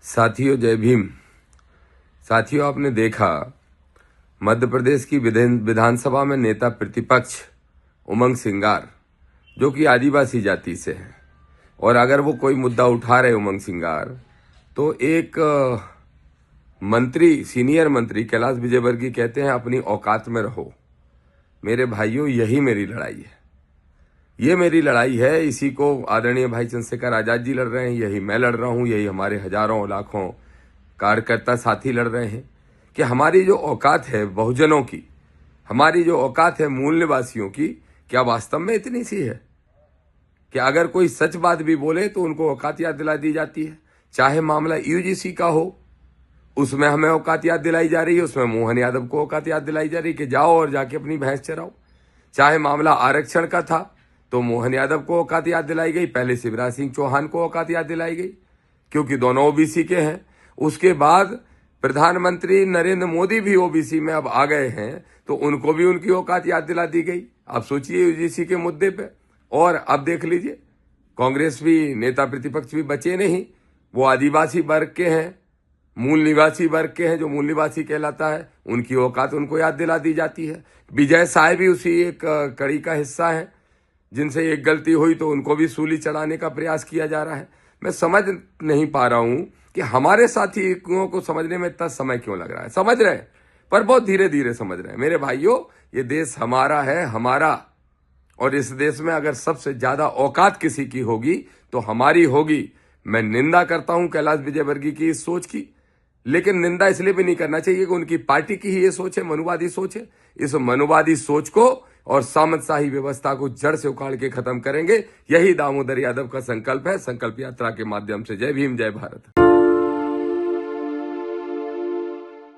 साथियों, जय भीम। साथियों, आपने देखा मध्य प्रदेश की विधानसभा में नेता प्रतिपक्ष उमंग सिंगार, जो कि आदिवासी जाति से है, और अगर वो कोई मुद्दा उठा रहे उमंग सिंगार, तो एक मंत्री, सीनियर मंत्री कैलाश विजयवर्गीय कहते हैं अपनी औकात में रहो। मेरे भाइयों, यही मेरी लड़ाई है, ये मेरी लड़ाई है। इसी को आदरणीय भाई चंद्रशेखर आजाद जी लड़ रहे हैं, यही मैं लड़ रहा हूं, यही हमारे हजारों लाखों कार्यकर्ता साथी लड़ रहे हैं कि हमारी जो औकात है बहुजनों की, हमारी जो औकात है मूल निवासियों की, क्या वास्तव में इतनी सी है कि अगर कोई सच बात भी बोले तो उनको औकात याद दिला दी जाती है। चाहे मामला यूजीसी का हो, उसमें हमें औकात याद दिलाई जा रही है, उसमें मोहन यादव को औकात याद दिलाई जा रही है कि जाओ और जाके अपनी भैंस चराओ। चाहे मामला आरक्षण का था तो मोहन यादव को औकात याद दिलाई गई, पहले शिवराज सिंह चौहान को औकात याद दिलाई गई क्योंकि दोनों ओबीसी के हैं। उसके बाद प्रधानमंत्री नरेंद्र मोदी भी ओबीसी में अब आ गए हैं तो उनको भी उनकी औकात याद दिला दी गई। आप सोचिए यूजीसी के मुद्दे पे। और अब देख लीजिए, कांग्रेस भी, नेता प्रतिपक्ष भी बचे नहीं, वो आदिवासी वर्ग के हैं, मूल निवासी वर्ग के हैं, जो मूल निवासी कहलाता है, उनकी औकात उनको याद दिला दी जाती है। विजय साय भी उसी एक कड़ी का हिस्सा है, जिनसे एक गलती हुई तो उनको भी सूली चढ़ाने का प्रयास किया जा रहा है। मैं समझ नहीं पा रहा हूं कि हमारे साथियों को समझने में इतना समय क्यों लग रहा है। समझ रहे हैं, पर बहुत धीरे धीरे समझ रहे हैं। मेरे भाइयों, ये देश हमारा है, हमारा, और इस देश में अगर सबसे ज्यादा औकात किसी की होगी तो हमारी होगी। मैं निंदा करता हूं कैलाश विजयवर्गीय की इस सोच की, लेकिन निंदा इसलिए भी नहीं करना चाहिए कि उनकी पार्टी की ही ये सोच है, मनुवादी सोच है। इस मनुवादी सोच को और सामंतशाही व्यवस्था को जड़ से उखाड़ के खत्म करेंगे, यही दामोदर यादव का संकल्प है। संकल्प यात्रा के माध्यम से जय भीम, जय भारत।